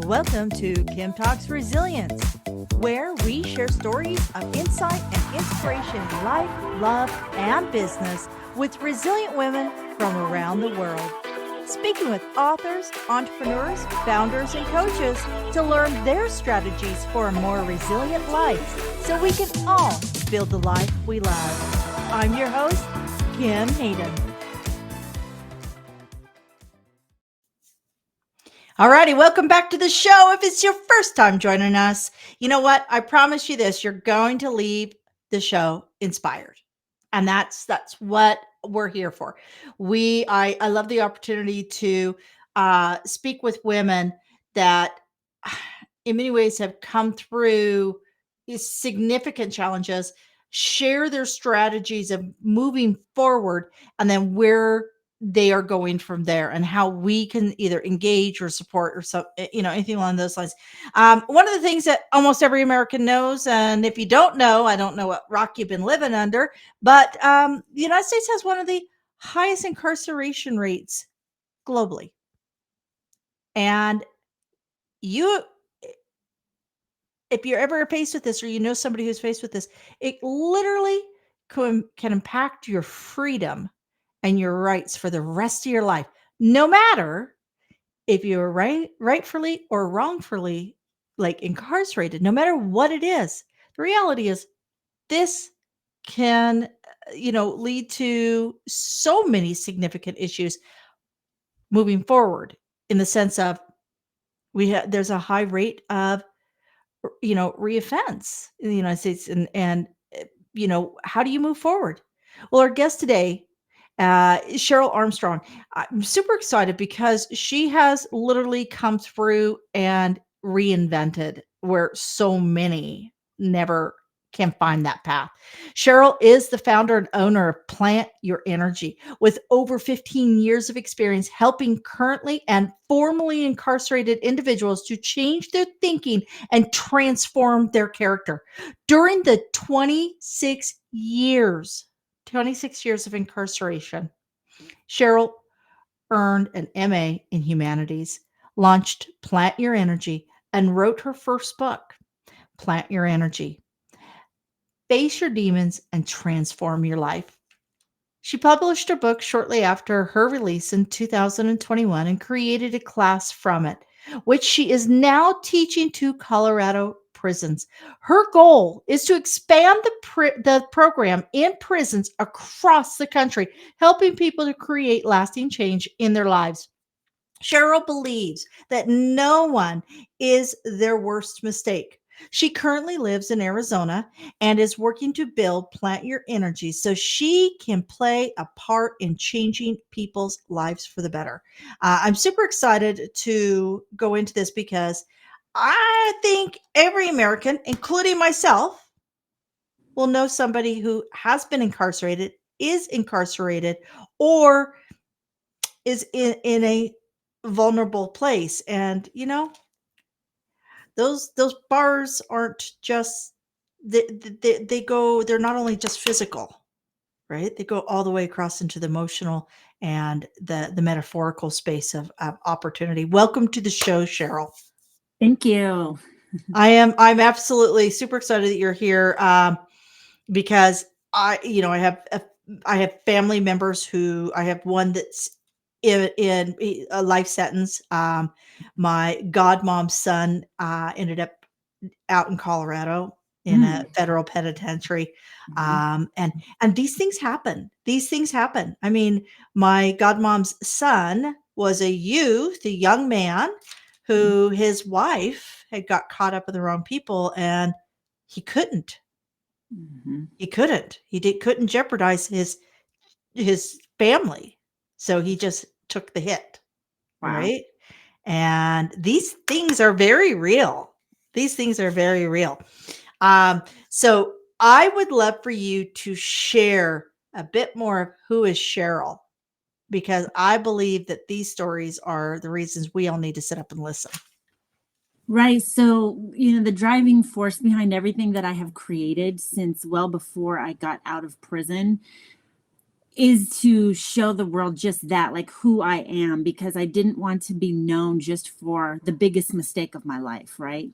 Welcome to Kim Talks Resilience, where we share stories of insight and inspiration in life, love, and business with resilient women from around the world. Speaking with authors, entrepreneurs, founders, and coaches to learn their strategies for a more resilient life so we can all build the life we love. I'm your host, Kim Hayden. Alrighty, welcome back to the show. If it's your first time joining us, you know what? I promise you this, you're going to leave the show inspired. And that's what we're here for. I love the opportunity to speak with women that in many ways have come through these significant challenges, share their strategies of moving forward, and then where they are going from there and how we can either engage or support or anything along those lines. One of the things that almost every American knows, and if you don't know, I don't know what rock you've been living under, but the United States has one of the highest incarceration rates globally. And if you're ever faced with this, or you know somebody who's faced with this, it literally can impact your freedom and your rights for the rest of your life, no matter if you're rightfully or wrongfully incarcerated, no matter what it is. The reality is this can, lead to so many significant issues moving forward, in the sense of there's a high rate of reoffense in the United States. And how do you move forward? Well, our guest today, Cheryl Armstrong, I'm super excited because she has literally come through and reinvented where so many never can find that path. Cheryl is the founder and owner of Plant Your Energy, with over 15 years of experience helping currently and formerly incarcerated individuals to change their thinking and transform their character. During the 26 years of incarceration, Cheryl earned an MA in humanities, launched Plant Your Energy, and wrote her first book, Plant Your Energy: Face Your Demons and Transform Your Life. She published her book shortly after her release in 2021 and created a class from it, which she is now teaching to Colorado prisons. Her goal is to expand the program in prisons across the country, helping people to create lasting change in their lives. Cheryl believes that no one is their worst mistake. She currently lives in Arizona and is working to build Plant Your Energy so she can play a part in changing people's lives for the better. I'm super excited to go into this because I think every American, including myself, will know somebody who has been incarcerated, is incarcerated, or is in a vulnerable place. And those bars aren't just they're not only just physical, right? They go all the way across into the emotional and the metaphorical space of opportunity. Welcome to the show, Cheryl. Thank you. I'm absolutely super excited that you're here, because I have family members who, I have one that's in a life sentence. My godmom's son ended up out in Colorado in a federal penitentiary. And these things happen. I mean, my godmom's son was a young man who his wife had got caught up in the wrong people, and he couldn't. He couldn't jeopardize his family. So he just took the hit. Wow. Right? And these things are very real. So I would love for you to share a bit more of who is Cheryl, because I believe that these stories are the reasons we all need to sit up and listen. Right. So, the driving force behind everything that I have created since well before I got out of prison is to show the world just that, like who I am, because I didn't want to be known just for the biggest mistake of my life, right?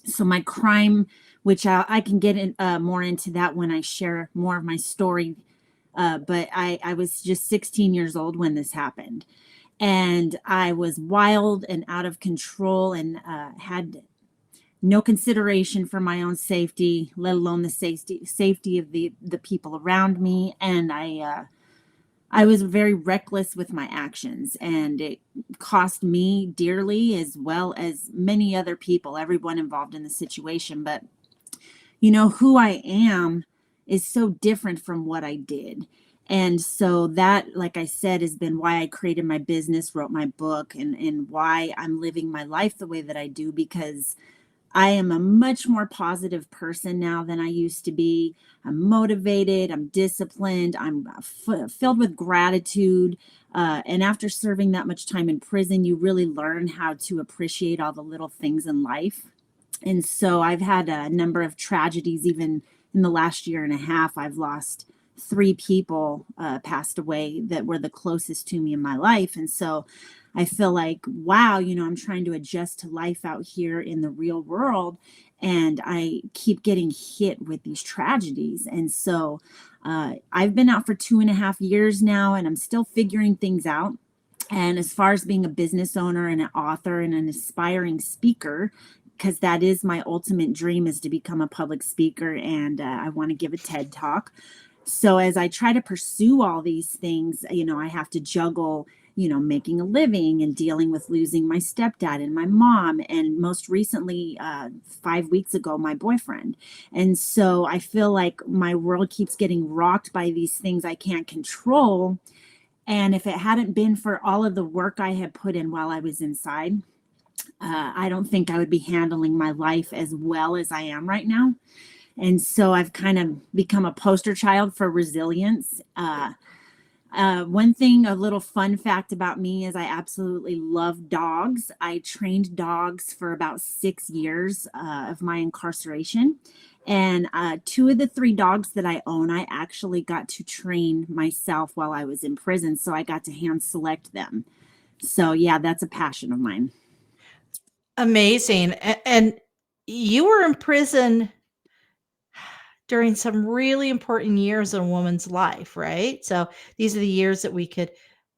So my crime, which I can get in, more into that when I share more of my story. But I was just 16 years old when this happened. And I was wild and out of control, and had no consideration for my own safety, let alone the safety of the people around me. And I was very reckless with my actions, and it cost me dearly, as well as many other people, everyone involved in the situation. But who I am is so different from what I did. And so that, like I said, has been why I created my business, wrote my book, and why I'm living my life the way that I do, because I am a much more positive person now than I used to be. I'm motivated, I'm disciplined, I'm filled with gratitude. And after serving that much time in prison, you really learn how to appreciate all the little things in life. And so I've had a number of tragedies, even in the last year and a half. I've lost three people, passed away, that were the closest to me in my life. And so I feel like, wow, I'm trying to adjust to life out here in the real world. And I keep getting hit with these tragedies. And so I've been out for 2.5 years now, and I'm still figuring things out. And as far as being a business owner and an author and an aspiring speaker, because that is my ultimate dream, is to become a public speaker, and I want to give a TED talk. So as I try to pursue all these things, I have to juggle, making a living and dealing with losing my stepdad and my mom, and most recently, 5 weeks ago, my boyfriend. And so I feel like my world keeps getting rocked by these things I can't control. And if it hadn't been for all of the work I had put in while I was inside, I don't think I would be handling my life as well as I am right now. And so I've kind of become a poster child for resilience. One thing, a little fun fact about me, is I absolutely love dogs. I trained dogs for about 6 years of my incarceration. And two of the three dogs that I own, I actually got to train myself while I was in prison. So I got to hand select them. So, yeah, that's a passion of mine. Amazing. And you were in prison during some really important years in a woman's life, right? So these are the years that we could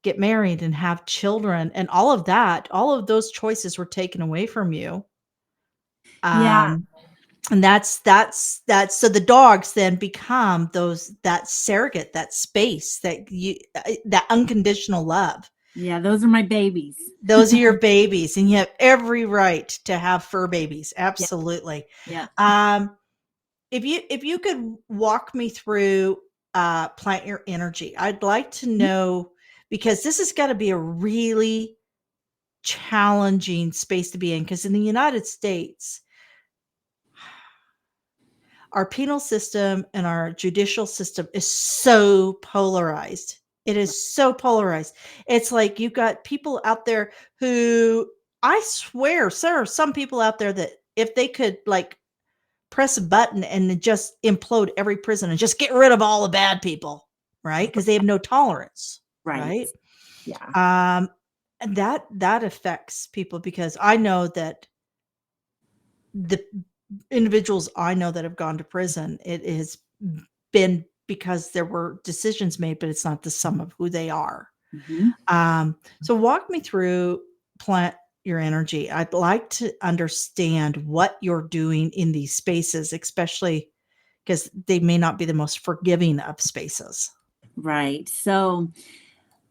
get married and have children, and all of that, all of those choices were taken away from you. Yeah. And that's so the dogs then become that surrogate, that space, that unconditional love. Yeah. Those are my babies. Those are your babies, and you have every right to have fur babies. Yeah. Absolutely. Yeah. Um, if you could walk me through plant your energy, I'd like to know, because this has got to be a really challenging space to be in, because in the United States, our penal system and our judicial system is so polarized. It is so polarized. It's like you've got people out there who, I swear, there are some people out there that if they could like press a button and then just implode every prison and just get rid of all the bad people, right? Because they have no tolerance, Right. right? Yeah. Um, and that affects people, because I know that the individuals I know that have gone to prison, it has been because there were decisions made, but it's not the sum of who they are. Hmm. So walk me through plant your energy. I'd like to understand what you're doing in these spaces, especially because they may not be the most forgiving of spaces. Right. So,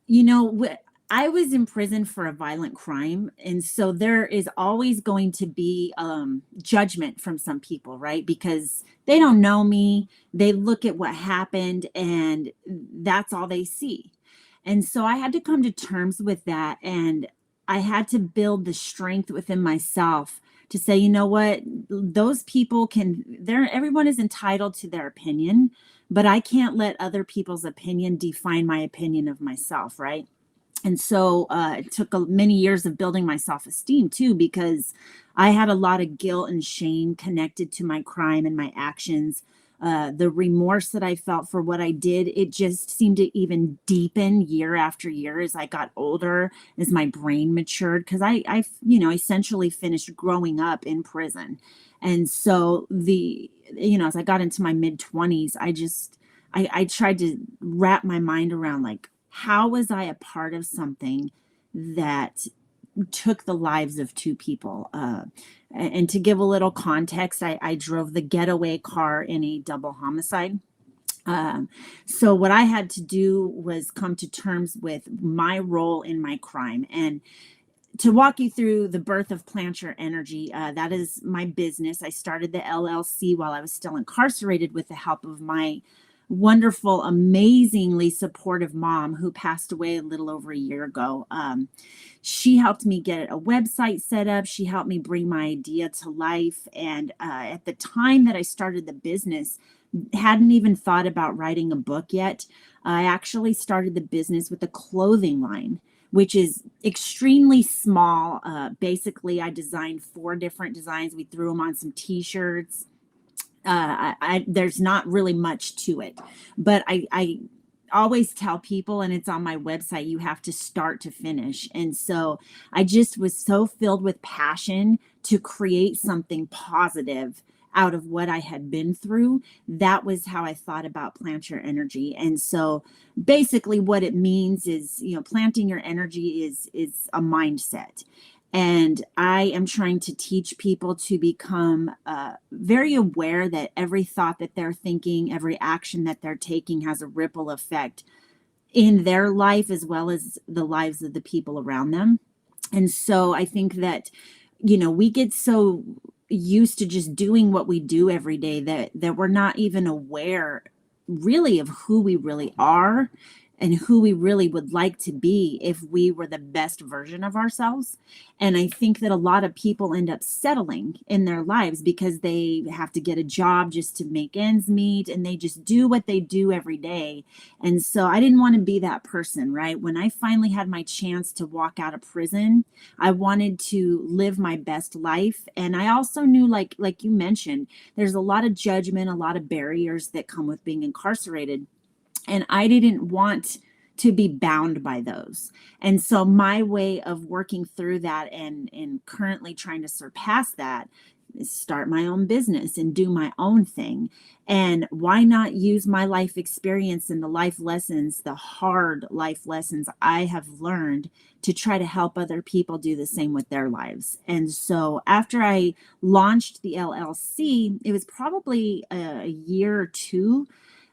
you know, wh- I was in prison for a violent crime. And so there is always going to be judgment from some people, right? Because they don't know me. They look at what happened, and that's all they see. And so I had to come to terms with that. And I had to build the strength within myself to say, you know what, those people everyone is entitled to their opinion, but I can't let other people's opinion define my opinion of myself, right? And so it took many years of building my self-esteem too, because I had a lot of guilt and shame connected to my crime and my actions. The remorse that I felt for what I did, it just seemed to even deepen year after year as I got older, as my brain matured, because essentially finished growing up in prison. And so as I got into my mid 20s, I tried to wrap my mind around, like, how was I a part of something that took the lives of two people? And to give a little context, I drove the getaway car in a double homicide. Um, so what I had to do was come to terms with my role in my crime. And to walk you through the birth of Plant Your Energy, that is my business. I started the LLC while I was still incarcerated with the help of my wonderful, amazingly supportive mom who passed away a little over a year ago. She helped me get a website set up. She helped me bring my idea to life. And at the time that I started the business, hadn't even thought about writing a book yet. I actually started the business with a clothing line, which is extremely small. Basically, I designed 4 different designs. We threw them on some t-shirts. There's not really much to it, but I always tell people, and it's on my website, you have to start to finish. And so I just was so filled with passion to create something positive out of what I had been through. That was how I thought about Plant Your Energy. And so basically what it means is, planting your energy is a mindset. And I am trying to teach people to become very aware that every thought that they're thinking, every action that they're taking has a ripple effect in their life as well as the lives of the people around them. And so I think that, we get so used to just doing what we do every day that we're not even aware really of who we really are and who we really would like to be if we were the best version of ourselves. And I think that a lot of people end up settling in their lives because they have to get a job just to make ends meet, and they just do what they do every day. And so I didn't want to be that person, right? When I finally had my chance to walk out of prison, I wanted to live my best life. And I also knew, like you mentioned, there's a lot of judgment, a lot of barriers that come with being incarcerated. And I didn't want to be bound by those. And so my way of working through that and currently trying to surpass that is start my own business and do my own thing. And why not use my life experience and the life lessons, the hard life lessons I have learned, to try to help other people do the same with their lives. And so after I launched the LLC, it was probably a year or two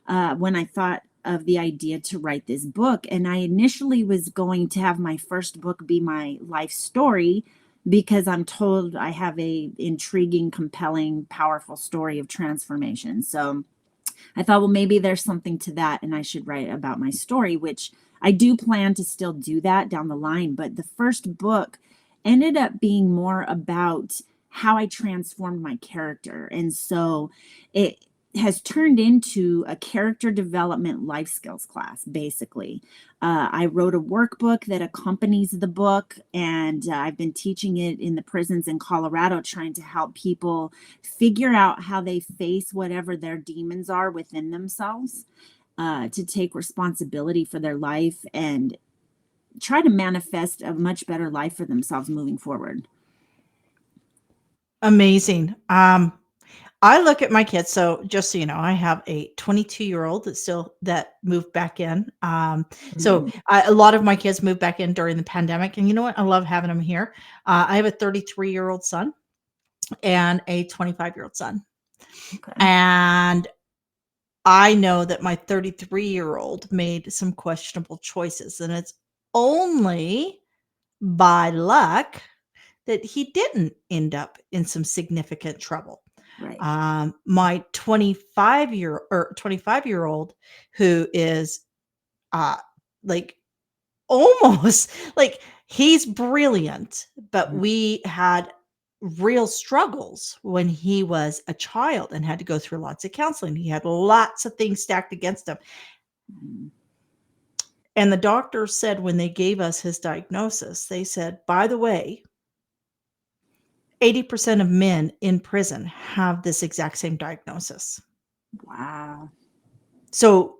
when I thought of the idea to write this book. And I initially was going to have my first book be my life story because I'm told I have a intriguing, compelling, powerful story of transformation. So I thought, well, maybe there's something to that and I should write about my story, which I do plan to still do that down the line. But the first book ended up being more about how I transformed my character. And so it has turned into a character development life skills class, basically. I wrote a workbook that accompanies the book, and I've been teaching it in the prisons in Colorado, trying to help people figure out how they face whatever their demons are within themselves, to take responsibility for their life and try to manifest a much better life for themselves moving forward. Amazing. I look at my kids. So just so you know, I have a 22-year-old that moved back in. So a lot of my kids moved back in during the pandemic, and you know what? I love having them here. I have a 33-year-old son and a 25-year-old son, Okay. and I know that my 33-year-old made some questionable choices, and it's only by luck that he didn't end up in some significant trouble. Right. My 25-year-old, who is like almost like, he's brilliant, but we had real struggles when he was a child and had to go through lots of counseling. He had lots of things stacked against him. And the doctor said, when they gave us his diagnosis, they said, by the way, 80% of men in prison have this exact same diagnosis. Wow. So,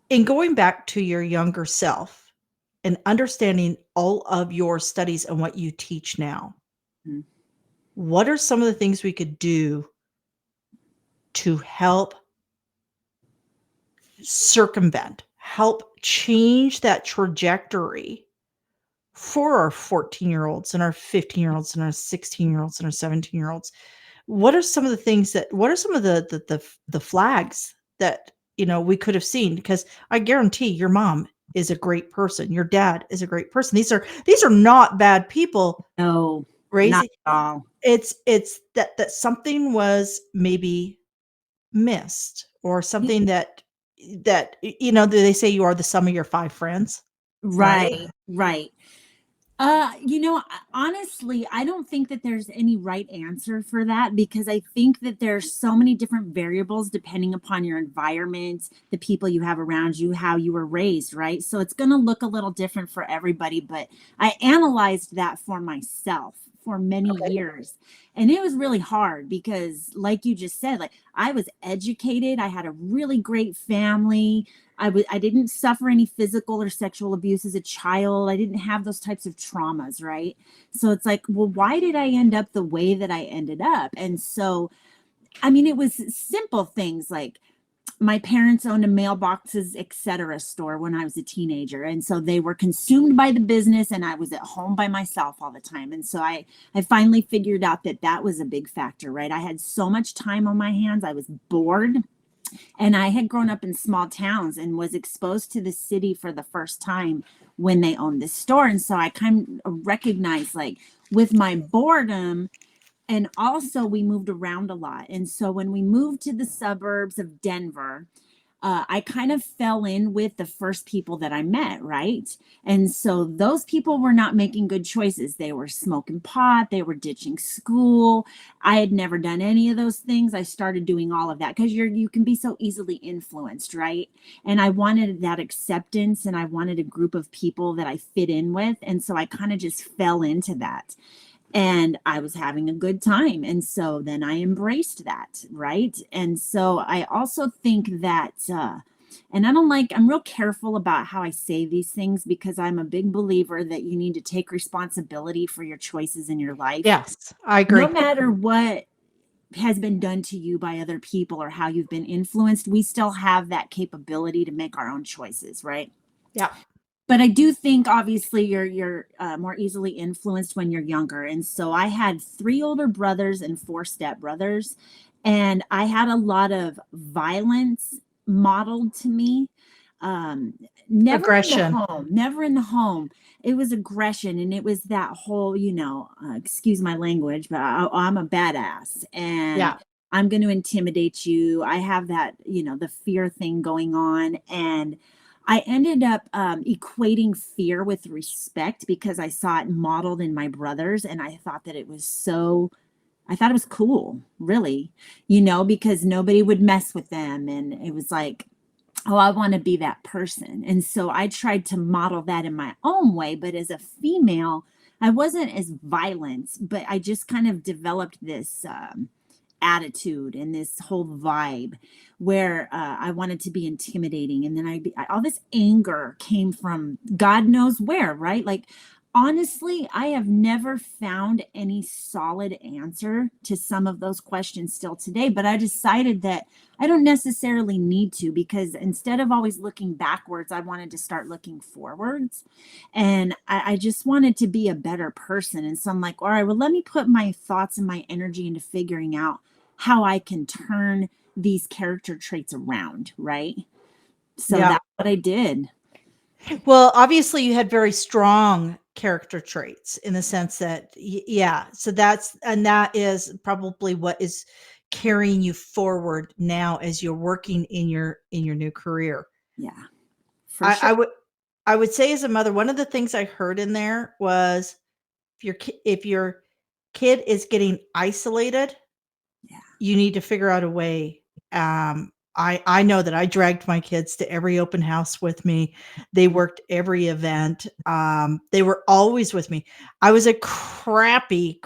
in going back to your younger self and understanding all of your studies and what you teach now, Mhm. what are some of the things we could do to help circumvent, help change that trajectory for our 14-year-olds and our 15-year-olds and our 16-year-olds and our 17-year-olds? What are some of the things that what are some of the flags that, we could have seen? Because I guarantee your mom is a great person. Your dad is a great person. These are not bad people No, not raising. at all. It's that something was maybe missed, or Y- something that they say you are the sum of your five friends, right? Right, right. Honestly, I don't think that there's any right answer for that because I think that there's so many different variables depending upon your environment, the people you have around you, how you were raised, right? So it's going to look a little different for everybody, but I analyzed that for myself for many Okay. years. And it was really hard because like you just said, like I was educated, I had a really great family. I didn't suffer any physical or sexual abuse as a child. I didn't have those types of traumas, right? So it's like, well, why did I end up the way that I ended up? And so, I mean, it was simple things like my parents owned a mailboxes, etc. store when I was a teenager. And so they were consumed by the business and I was at home by myself all the time. And so I finally figured out that that was a big factor, right? I had so much time on my hands. I was bored, and I had grown up in small towns and was exposed to the city for the first time when they owned this store. And so I kind of recognized, like, with my boredom, and also we moved around a lot. And so when we moved to the suburbs of Denver, I kind of fell in with the first people that I met, right? And so those people were not making good choices. They were smoking pot, they were ditching school. I had never done any of those things. I started doing all of that because you can be so easily influenced, right? And I wanted that acceptance and I wanted a group of people that I fit in with. And so I kind of just fell into that and I was having a good time. And so then I embraced that, right? And so I also think that, and I don't like, I'm real careful about how I say these things because I'm a big believer that you need to take responsibility for your choices in your life, Yes, I no agree. matter what has been done to you by other people or how you've been influenced. We still have that capability to make our own choices, right? Yeah. But I do think obviously you're more easily influenced when you're younger. And so I had three older brothers and four stepbrothers, and I had a lot of violence modeled to me. Um, never in the Aggression. home, never in the home. It was aggression, and it was that whole, excuse my language, but I'm a badass, and Yeah. I'm going to intimidate you. I have that, the fear thing going on, and I ended up equating fear with respect because I saw it modeled in my brothers. And I thought that I thought it was cool, really, because nobody would mess with them. And it was like, oh, I want to be that person. And so I tried to model that in my own way. But as a female, I wasn't as violent, but I just kind of developed this. Attitude and this whole vibe where I wanted to be intimidating. And then all this anger came from God knows where, right? Like, honestly, I have never found any solid answer to some of those questions still today, but I decided that I don't necessarily need to because instead of always looking backwards, I wanted to start looking forwards. And I just wanted to be a better person. And so I'm like, all right, well, let me put my thoughts and my energy into figuring out how I can turn these character traits around, right? So Yeah. that's what I did. Well, obviously you had very strong character traits in the sense that yeah, so that is probably what is carrying you forward now as you're working in your new career. Yeah, for I, sure. I would I would say as a mother, one of the things I heard in there was if your kid is getting isolated, Yeah. you need to figure out a way. I know that I dragged my kids to every open house with me. They worked every event. They were always with me. I was a crappy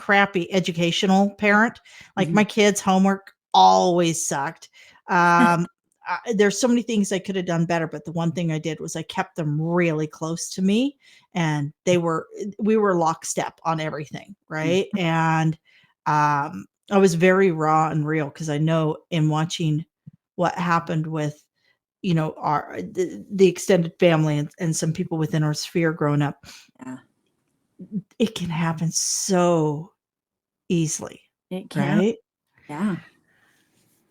educational parent. Like Mhm. my kids' homework always sucked, There's so many things I could have done better, but the one thing I did was I kept them really close to me, and we were lockstep on everything, right? And I was very raw and real because I know in watching what happened with our the extended family and some people within our sphere growing up, Yeah, it can happen so easily, it can. right? Yeah.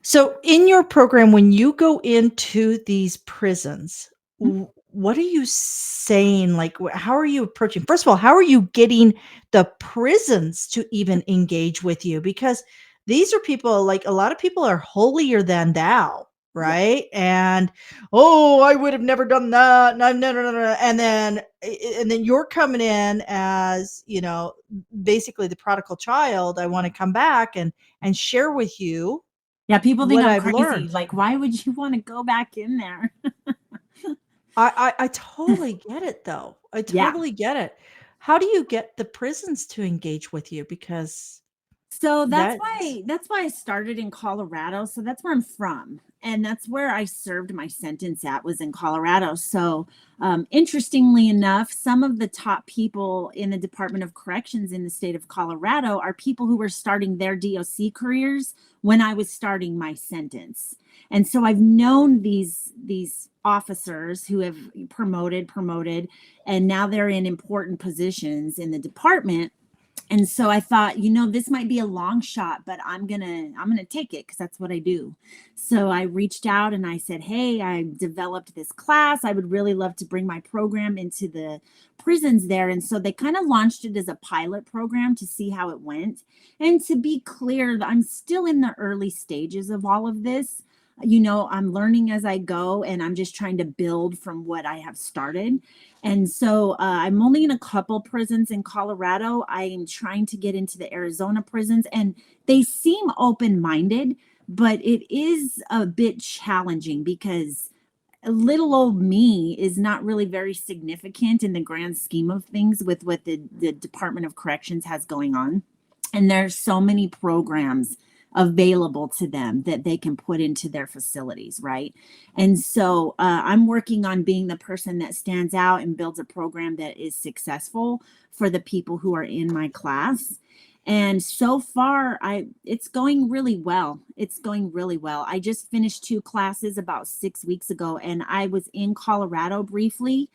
So, in your program, when you go into these prisons, what are you saying? Like, how are you approaching? First of all, how are you getting the prisons to even engage with you? Because these are people, like a lot of people are holier than thou, Yeah. right? And oh, I would have never done that. No, no, no, no, no. And then you're coming in as basically the prodigal child. I want to come back and share with you Yeah, people think what I'm I've crazy. learned. Like, why would you want to go back in there? I totally get it, though. I Yeah. totally get it. How do you get the prisons to engage with you? Because So that's that's why I started in Colorado. So that's where I'm from. And that's where I served my sentence at, was in Colorado. So interestingly enough, some of the top people in the Department of Corrections in the state of Colorado are people who were starting their DOC careers when I was starting my sentence. And so I've known these officers who have promoted, and now they're in important positions in the department. And so I thought, this might be a long shot, but I'm gonna take it because that's what I do. So I reached out and I said, hey, I developed this class. I would really love to bring my program into the prisons there. And so they kind of launched it as a pilot program to see how it went. And to be clear, I'm still in the early stages of all of this. I'm learning as I go, and I'm just trying to build from what I have started. And so I'm only in a couple prisons in Colorado. I am trying to get into the Arizona prisons, and they seem open minded, but it is a bit challenging because little old me is not really very significant in the grand scheme of things with what the Department of Corrections has going on. And there's so many programs available to them that they can put into their facilities, right? And so I'm working on being the person that stands out and builds a program that is successful for the people who are in my class. And so far, it's going really well. It's going really well. I just finished 2 classes about 6 weeks ago, and I was in Colorado briefly,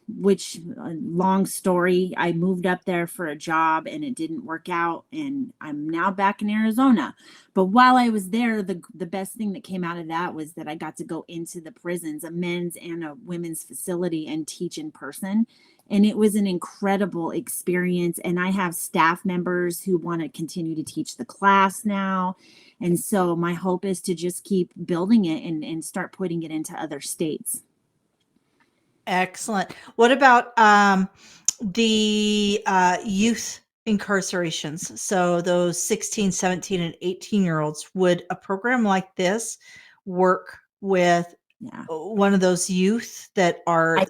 which long story. I moved up there for a job and it didn't work out, and I'm now back in Arizona. But while I was there, the best thing that came out of that was that I got to go into the prisons, a men's and a women's facility, and teach in person. And it was an incredible experience. And I have staff members who want to continue to teach the class now. And so my hope is to just keep building it and start putting it into other states. excellent. What about the youth incarcerations? So those 16, 17, and 18-year-olds, would a program like this work with Yeah. one of those youth that are, I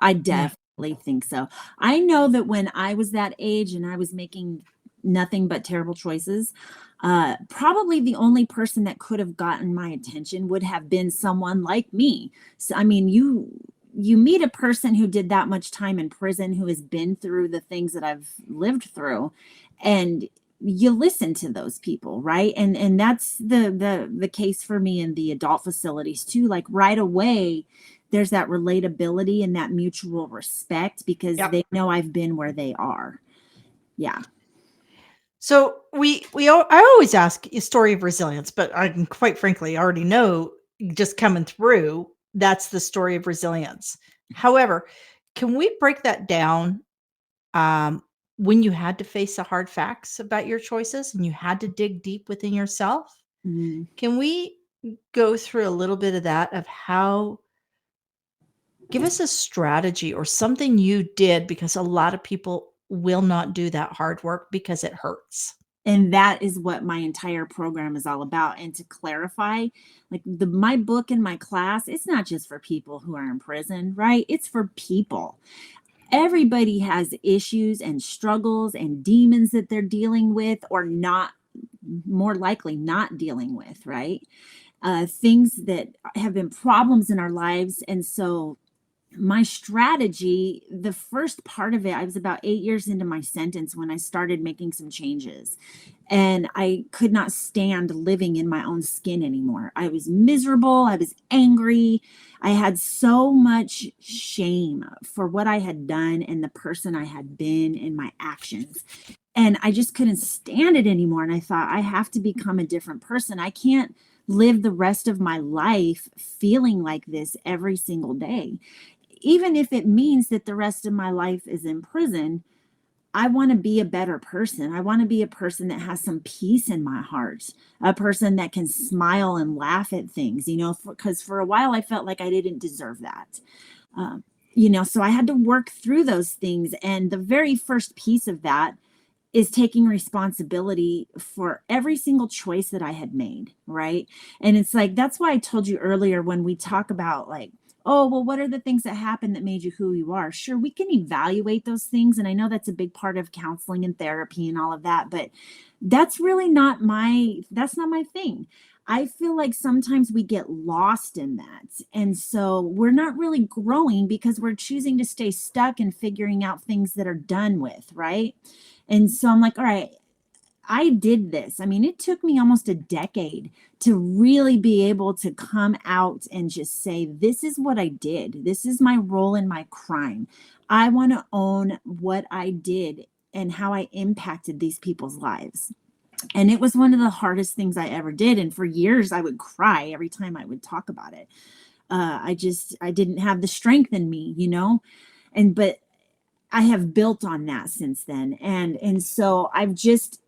I yeah, definitely think so. I know that when I was that age and I was making nothing but terrible choices, probably the only person that could have gotten my attention would have been someone like me. So, I mean, you meet a person who did that much time in prison, who has been through the things that I've lived through, and you listen to those people, right? And that's the case for me in the adult facilities too. Like right away, there's that relatability and that mutual respect because yep. they know I've been where they are. Yeah. So I always ask a story of resilience, but I can quite frankly already know, just coming through, that's the story of resilience. However, can we break that down, um, when you had to face the hard facts about your choices and you had to dig deep within yourself? Mhm. Can we go through a little bit of that, of how, give us a strategy or something you did, because a lot of people will not do that hard work because it hurts. And that is what my entire program is all about. And to clarify, like my book and my class, it's not just for people who are in prison, right? It's for people. Everybody has issues and struggles and demons that they're dealing with or not more likely not dealing with, right? Things that have been problems in our lives. And so my strategy, the first part of it, I was about 8 years into my sentence when I started making some changes. And I could not stand living in my own skin anymore. I was miserable. I was angry. I had so much shame for what I had done and the person I had been and my actions. And I just couldn't stand it anymore. And I thought, I have to become a different person. I can't live the rest of my life feeling like this every single day. Even if it means that the rest of my life is in prison, I want to be a better person. I want to be a person that has some peace in my heart, a person that can smile and laugh at things, because for a while I felt like I didn't deserve that. Um, so I had to work through those things. And the very first piece of that is taking responsibility for every single choice that I had made, right? And it's like, that's why I told you earlier when we talk about like, oh, well, what are the things that happened that made you who you are? Sure, we can evaluate those things. And I know that's a big part of counseling and therapy and all of that, but that's not my thing. I feel like sometimes we get lost in that. And so we're not really growing because we're choosing to stay stuck and figuring out things that are done with, right? And so I'm like, all right, I did this. I mean, it took me almost a decade to really be able to come out and just say, this is what I did. This is my role in my crime. I want to own what I did and how I impacted these people's lives. And it was one of the hardest things I ever did. And for years, I would cry every time I would talk about it. I didn't have the strength in me, but I have built on that since then. And so I've just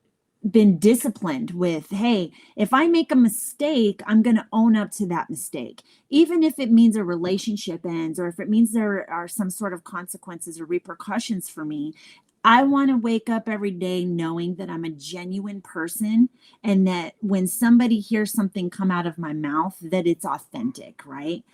been disciplined with, hey, if I make a mistake, I'm going to own up to that mistake. Even if it means a relationship ends or if it means there are some sort of consequences or repercussions for me, I want to wake up every day knowing that I'm a genuine person and that when somebody hears something come out of my mouth, that it's authentic, right?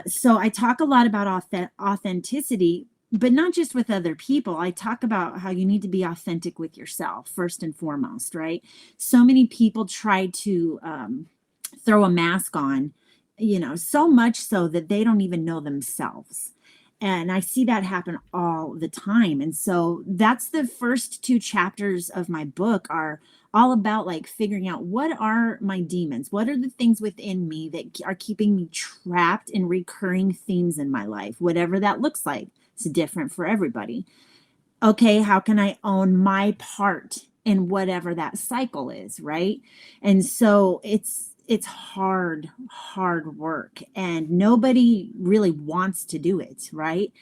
So I talk a lot about authenticity, but not just with other people. I talk about how you need to be authentic with yourself first and foremost, right? So many people try to throw a mask on, so much so that they don't even know themselves. And I see that happen all the time. And so that's the first two chapters of my book are all about like figuring out what are my demons? What are the things within me that are keeping me trapped in recurring themes in my life, whatever that looks like. It's different for everybody. Okay, how can I own my part in whatever that cycle is, right? And so it's hard work and nobody really wants to do it, right?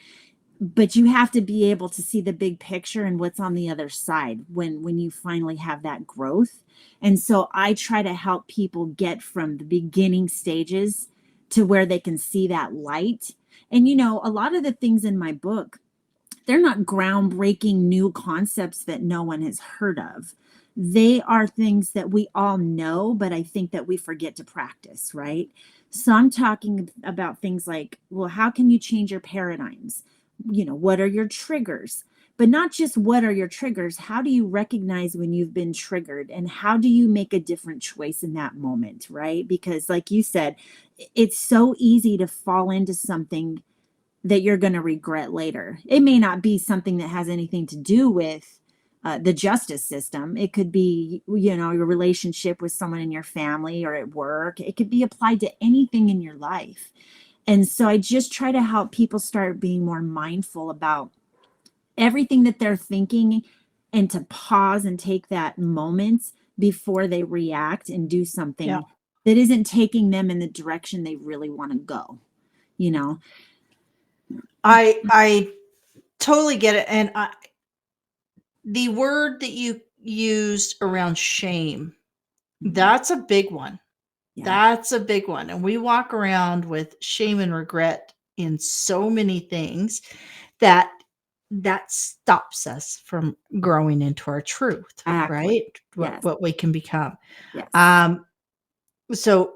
But you have to be able to see the big picture and what's on the other side when you finally have that growth. And so I try to help people get from the beginning stages to where they can see that light. And a lot of the things in my book, they're not groundbreaking new concepts that no one has heard of. They are things that we all know, but I think that we forget to practice, right? So I'm talking about things like, well, how can you change your paradigms? What are your triggers? But not just what are your triggers, how do you recognize when you've been triggered and how do you make a different choice in that moment, right? Because like you said, it's so easy to fall into something that you're going to regret later. It may not be something that has anything to do with the justice system. It could be, your relationship with someone in your family or at work. It could be applied to anything in your life. And so I just try to help people start being more mindful about everything that they're thinking and to pause and take that moment before they react and do Yeah. something that isn't taking them in the direction they really want to go, you know? I totally get it. And the word that you used around shame, that's a big one. Yeah. That's a big one. And we walk around with shame and regret in so many things that stops us from growing into our truth, Exactly. right? Yes. What we can become. Yes. So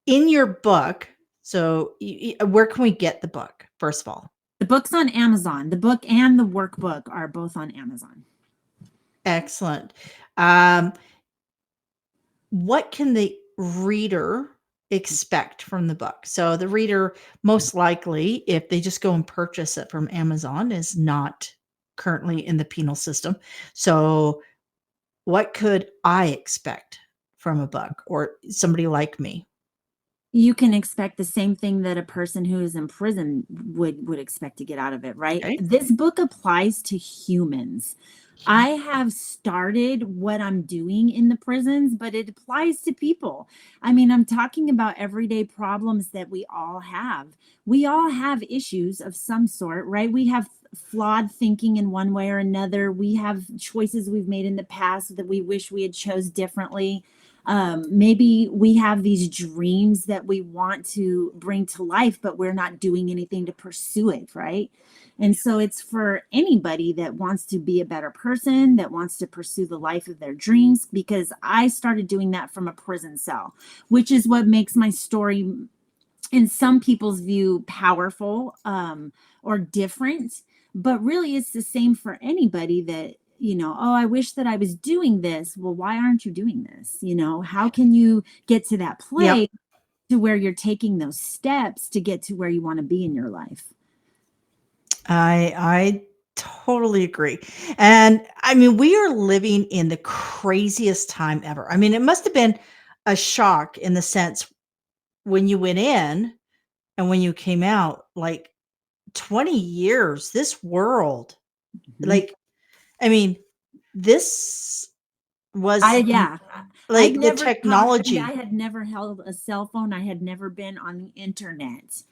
in your book, so where can we get the book, first of all? The book's on Amazon. The book and the workbook are both on Amazon. Excellent. Um, what can the reader expect from the book? So the reader, most likely, if they just go and purchase it from Amazon, is not currently in the penal system. So what could I expect from a book or somebody like me? You can expect the same thing that a person who is in prison would expect to get out of it, right? Okay. This book applies to humans. I have started what I'm doing in the prisons, but it applies to people. I mean, I'm talking about everyday problems that we all have. We all have issues of some sort, right? We have flawed thinking in one way or another. We have choices we've made in the past that we wish we had chose differently. Maybe we have these dreams that we want to bring to life, but we're not doing anything to pursue it, right? And so it's for anybody that wants to be a better person, that wants to pursue the life of their dreams, because I started doing that from a prison cell, which is what makes my story, in some people's view, powerful, or different. But really, it's the same for anybody that, oh, I wish that I was doing this. Well, why aren't you doing this? How can you get to that Yep. place to where you're taking those steps to get to where you want to be in your life? I totally agree. And I mean, we are living in the craziest time ever. I mean, it must have been a shock in the sense when you went in and when you came out, like 20 years, this world, Mhm. like, I mean, this was Yeah, I'd like the never talked. I technology. had never held a cell phone. I had never been on the internet.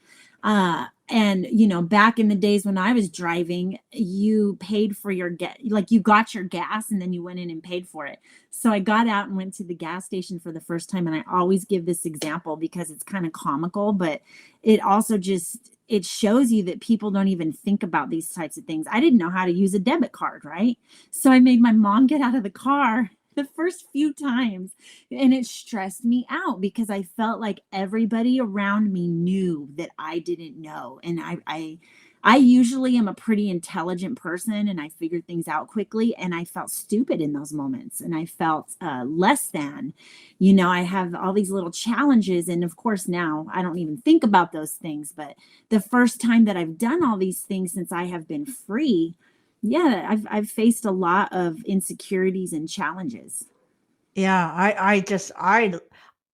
And back in the days when I was driving, you paid for your get, like you got your gas and then you went in and paid for it. So I got out and went to the gas station for the first time. And I always give this example because it's kind of comical, but it also just, it shows you that people don't even think about these types of things. I didn't know how to use a debit card, right? So I made my mom get out of the car the first few times, and it stressed me out because I felt like everybody around me knew that I didn't know. And I usually am a pretty intelligent person and I figure things out quickly, and I felt stupid in those moments, and I felt less than. I have all these little challenges, and of course now I don't even think about those things, but the first time that I've done all these things since I have been free, yeah, I've faced a lot of insecurities and challenges. Yeah, I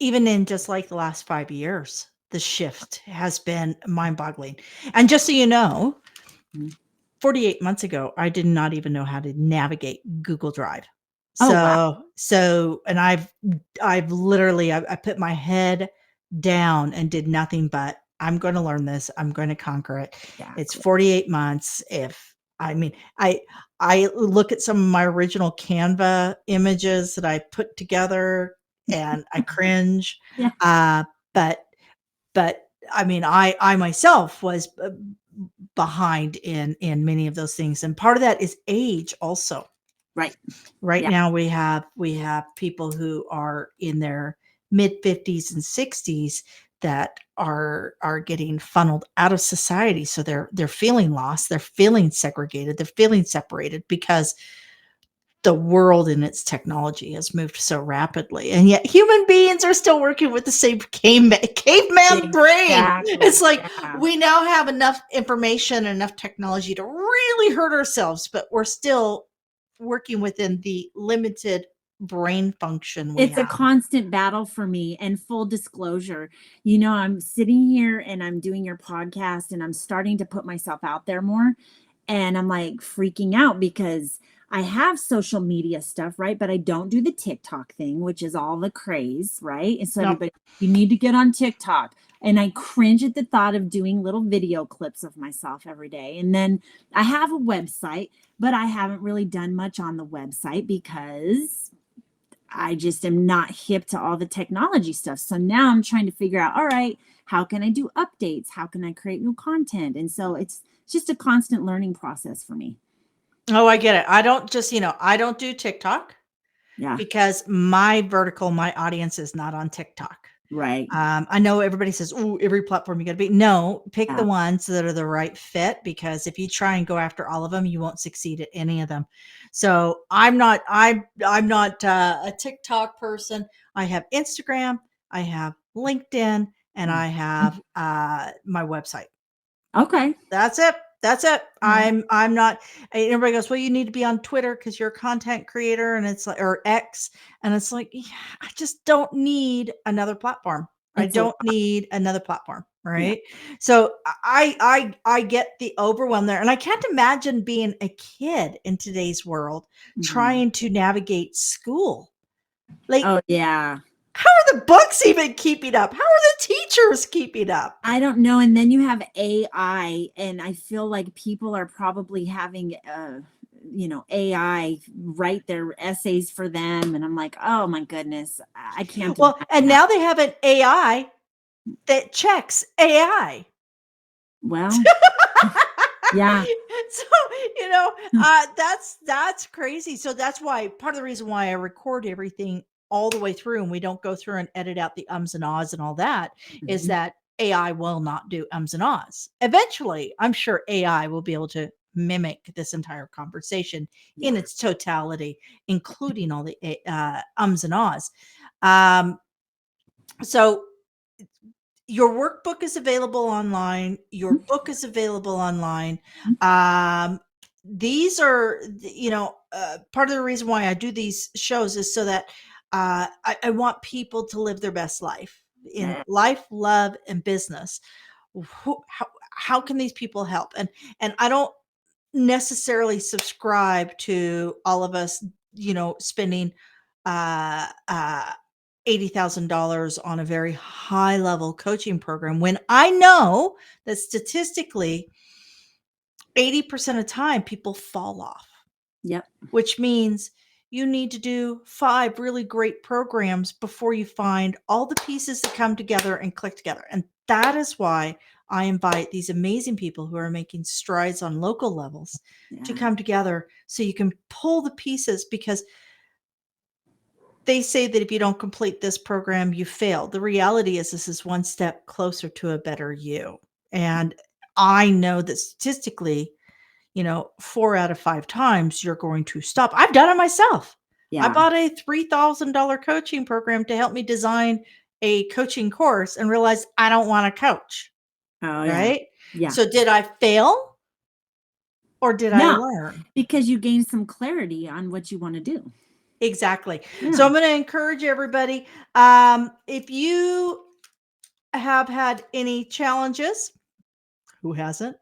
even in just like the last 5 years, the shift has been mind-boggling. And just so you know, Mhm. 48 months ago, I did not even know how to navigate Google Drive. Oh, wow. And I've literally I put my head down and did nothing but I'm going to learn this. I'm going to conquer it. It's Exactly. 48 months. If I mean, I look at some of my original Canva images that I put together and I cringe. Yeah. Uh, but but I mean, I myself was behind in many of those things, and part of that is age also. Right. Right Yeah. now we have people who are in their mid 50s and 60s that are getting funneled out of society, so they're feeling lost, they're feeling segregated, they're feeling separated because the world and its technology has moved so rapidly, and yet human beings are still working with the same caveman brain. It's Exactly. like Yeah. we now have enough information and enough technology to really hurt ourselves, but we're still working within the limited brain function we It's a have. constant battle for me. And full disclosure, I'm sitting here and I'm doing your podcast and I'm starting to put myself out there more. And I'm like freaking out because I have social media stuff, right? But I don't do the TikTok thing, which is all the craze, right? And so No, everybody, you need to get on TikTok. And I cringe at the thought of doing little video clips of myself every day. And then I have a website, but I haven't really done much on the website because I just am not hip to all the technology stuff. So now I'm trying to figure out, all right, how can I do updates? How can I create new content? And so it's just a constant learning process for me. oh, I get it. I don't just, I don't do TikTok Yeah. because my audience is not on TikTok. Right. I know everybody says, "Oh, every platform you got to be." No, pick Yeah. the ones that are the right fit, because if you try and go after all of them, you won't succeed at any of them. So I'm not a TikTok person. I have Instagram, I have LinkedIn, and I have my website. Okay. That's it. That's it. Yeah. I'm not. Everybody goes, well, you need to be on Twitter because you're a content creator, and it's like, or X, and it's like, yeah, I just don't need another platform. I It's a don't need another platform, yeah. right? So I get the overwhelm there, and I can't imagine being a kid in today's world Mhm. trying to navigate school. Like, Oh, yeah. how are the books even keeping up? How are the teachers keeping up? I don't know, and then you have AI, and I feel like people are probably having, AI write their essays for them, and I'm like, "Oh my goodness, I can't Well, imagine and how." now they have an AI that checks AI. Well, yeah. So, that's crazy. So that's why, part of the reason why I record everything all the way through, and we don't go through and edit out the ums and ahs and all that, is Mhm. that AI will not do ums and ahs. Eventually, I'm sure AI will be able to mimic this entire conversation in Yeah. its totality, including all the ums and ahs. Um, so your workbook is available online. Your Mhm. book is available online. Um, these are, part of the reason why I do these shows is so that I want people to live their best life in Yeah. life, love, and business. How can these people help? And I don't necessarily subscribe to all of us, spending uh, uh, $80,000 on a very high level coaching program when I know that statistically 80% of the time people fall off, Yep. which means you need to do 5 really great programs before you find all the pieces that come together and click together. And that is why I invite these amazing people who are making strides on local levels to Yeah. come together so you can pull the pieces, because they say that if you don't complete this program, you fail. The reality is this is one step closer to a better you. And I know that statistically, 4 out of 5 times you're going to stop. I've done it myself. I Yeah. bought a $3,000 coaching program to help me design a coaching course and realized I don't want to coach, Oh, yeah. right? Yeah. So did I fail or did I No, learn? because you gain some clarity on what you wanna do. Exactly. So Yeah. I'm going to encourage everybody, if you have had any challenges, who hasn't?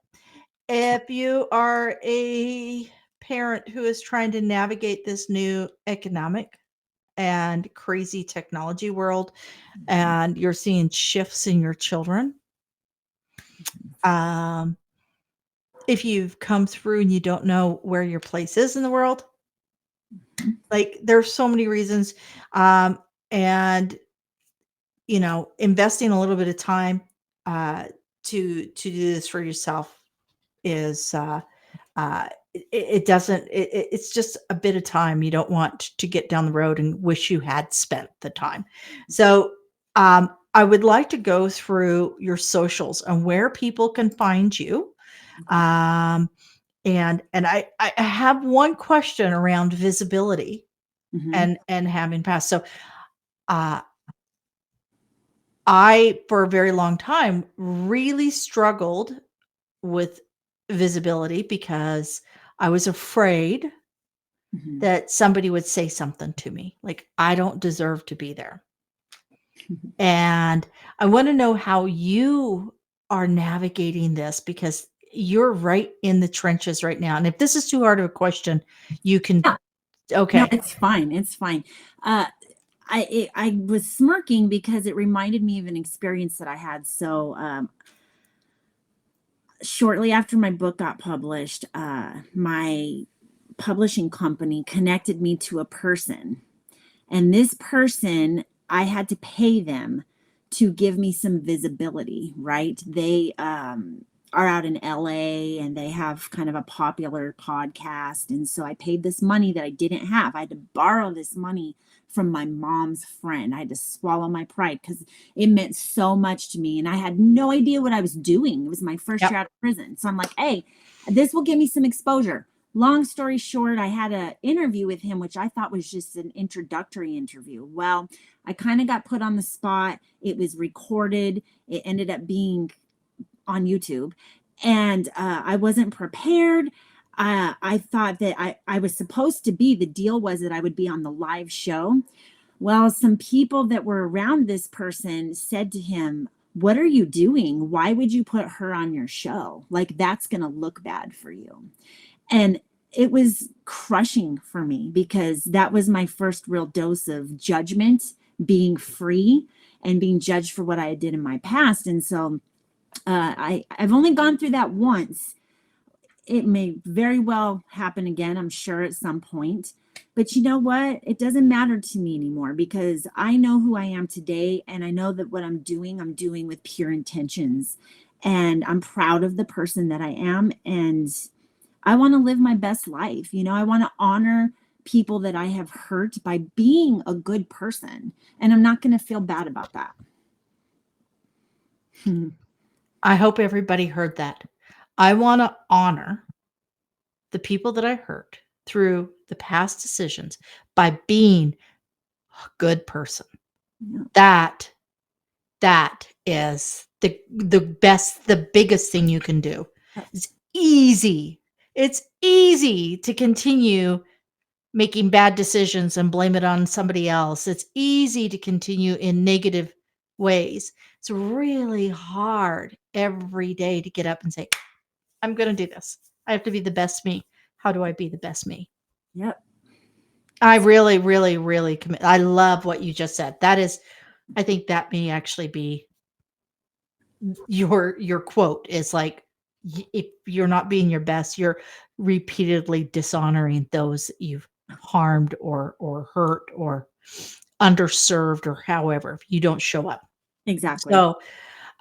If you are a parent who is trying to navigate this new economic and crazy technology world, Mhm. and you're seeing shifts in your children, um, if you've come through and you don't know where your place is in the world, Mhm. like, there's so many reasons, and investing a little bit of time uh, to do this for yourself is it doesn't it's just a bit of time you don't want to get down the road and wish you had spent the time. So I would like to go through your socials and where people can find you. Okay. um, and I have one question around visibility Mhm. and having passed. So uh, I, for a very long time, really struggled with visibility because I was afraid Mhm. that somebody would say something to me like, I don't deserve to be there. Mhm. And I want to know how you are navigating this, because you're right in the trenches right now. And if this is too hard of a question, you can, Yeah. No, okay. it's fine, it's fine. Uh, I was smirking because it reminded me of an experience that I had. So, shortly after my book got published, my publishing company connected me to a person. And this person, I had to pay them to give me some visibility, right? They are out in LA and they have kind of a popular podcast. And so I paid this money that I didn't have. I had to borrow this money from my mom's friend. I had to swallow my pride because it meant so much to me. And I had no idea what I was doing. It was my first year out of prison. So I'm like, hey, this will give me some exposure. Long story short, I had an interview with him, which I thought was just an introductory interview. Well, I kind of got put on the spot. It was recorded. It ended up being on YouTube, and I wasn't prepared. I thought that I was supposed to be, the deal was that I would be on the live show. Well, some people that were around this person said to him, what are you doing? Why would you put her on your show? Like, that's going to look bad for you. And it was crushing for me because that was my first real dose of judgment, being free and being judged for what I did in my past. And so I've only gone through that once. It may very well happen again, I'm sure, at some point. But you know what? It doesn't matter to me anymore because I know who I am today. And I know that what I'm doing with pure intentions. And I'm proud of the person that I am. And I want to live my best life. You know, I want to honor people that I have hurt by being a good person. And I'm not going to feel bad about that. I hope everybody heard that. I want to honor the people that I hurt through the past decisions by being a good person. Yeah. That is the best, the biggest thing you can do. It's easy. It's easy to continue making bad decisions and blame it on somebody else. It's easy to continue in negative ways. It's really hard every day to get up and say, I'm going to do this. I have to be the best me. How do I be the best me? Yep. I really, really, really commit. I love what you just said. That is, I think that may actually be your quote is like, if you're not being your best, you're repeatedly dishonoring those that you've harmed or hurt or underserved or however, if you don't show up. Exactly. So,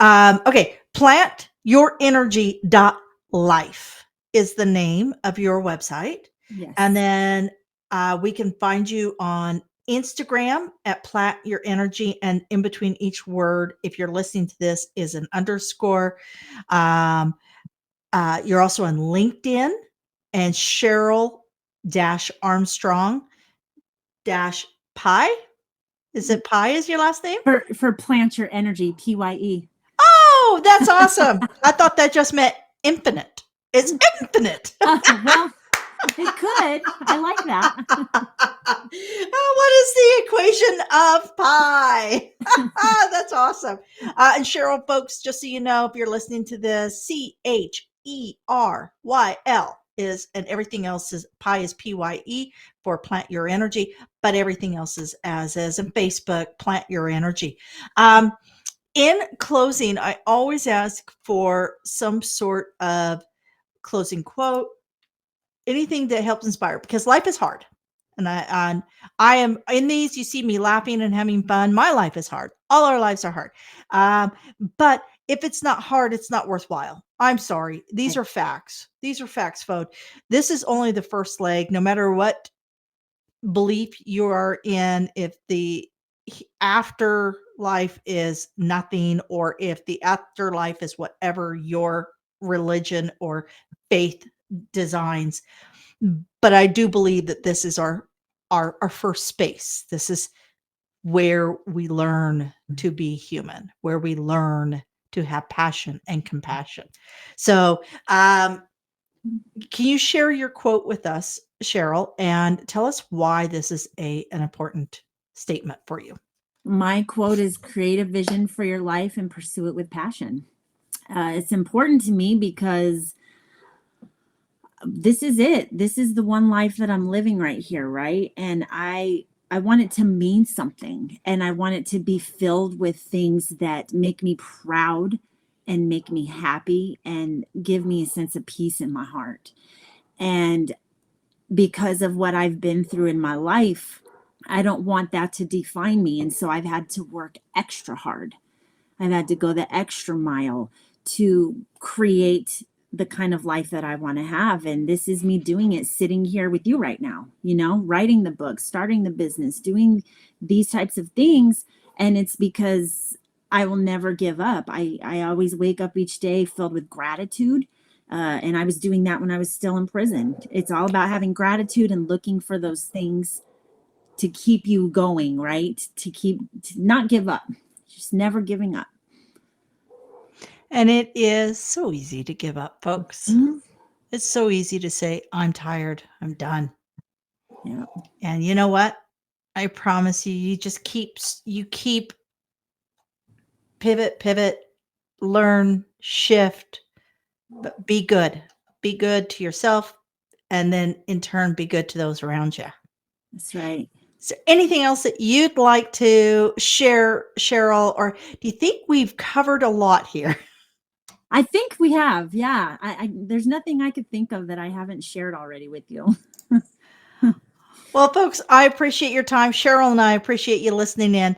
okay, plantyourenergy.life is the name of your website. Yes. And then we can find you on Instagram at Plant Your Energy. And in between each word, if you're listening to this, is an underscore. You're also on LinkedIn and Cheryl Armstrong Pie. Is it Pie is your last name? For Plant Your Energy, PYE. Oh, that's awesome. I thought that just meant infinite. It's infinite. Well, it could. I like that. What is the equation of pi? That's awesome. And Cheryl, folks, just so you know, if you're listening to this, CHERYL is, and everything else is pi is PYE for Plant Your Energy, but everything else is as is. And Facebook, Plant Your Energy. In closing, I always ask for some sort of closing quote, anything that helps inspire, because life is hard. And I am in these, you see me laughing and having fun. My life is hard. All our lives are hard. But if it's not hard, it's not worthwhile. I'm sorry. These are facts. These are facts, folks. This is only the first leg, no matter what belief you are in. If the afterlife is nothing, or if the afterlife is whatever your religion or faith designs. But I do believe that this is our first space. This is where we learn to be human, where we learn to have passion and compassion. So, can you share your quote with us, Cheryl, and tell us why this is an important statement for you? My quote is create a vision for your life and pursue it with passion. It's important to me because this is it. This is the one life that I'm living right here, right? And I want it to mean something, and I want it to be filled with things that make me proud and make me happy and give me a sense of peace in my heart. And because of what I've been through in my life, I don't want that to define me. And so I've had to work extra hard. I've had to go the extra mile to create the kind of life that I want to have. And this is me doing it, sitting here with you right now, writing the book, starting the business, doing these types of things. And it's because I will never give up. I always wake up each day filled with gratitude. And I was doing that when I was still in prison. It's all about having gratitude and looking for those things to keep you going, right? To not give up, just never giving up. And it is so easy to give up, folks. Mhm. It's so easy to say, I'm tired, I'm done. Yeah. And you know what? I promise you, you keep pivot, learn, shift, but be good. Be good to yourself, and then in turn, be good to those around you. That's right. Is there anything else that you'd like to share, Cheryl? Or do you think we've covered a lot here? I think we have. Yeah. There's nothing I could think of that I haven't shared already with you. Well, folks, I appreciate your time. Cheryl and I appreciate you listening in.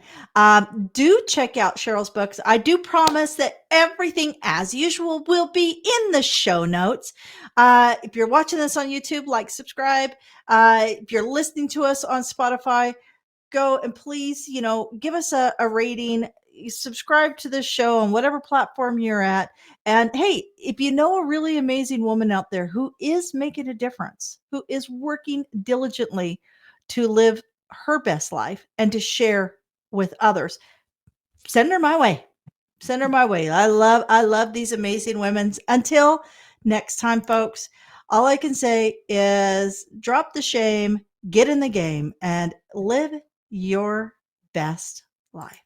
Do check out Cheryl's books. I do promise that everything, as usual, will be in the show notes. If you're watching this on YouTube, like, subscribe. If you're listening to us on Spotify, go and please, give us a rating. Subscribe to this show on whatever platform you're at. And hey, if you know a really amazing woman out there who is making a difference, who is working diligently to live her best life and to share with others, send her my way. Send her my way. I love these amazing women. Until next time, folks, all I can say is drop the shame, get in the game, and live your best life.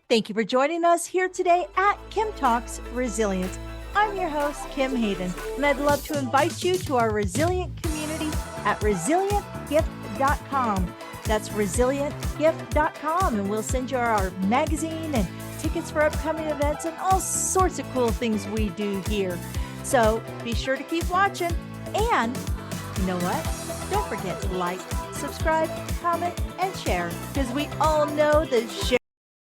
Thank you for joining us here today at Kim Talks Resilience. I'm your host, Kim Hayden, and I'd love to invite you to our resilient community at resilientgift.com. That's resilientgift.com, and we'll send you our magazine and tickets for upcoming events and all sorts of cool things we do here. So be sure to keep watching, and you know what? Don't forget to like, subscribe, comment, and share, because we all know that sharing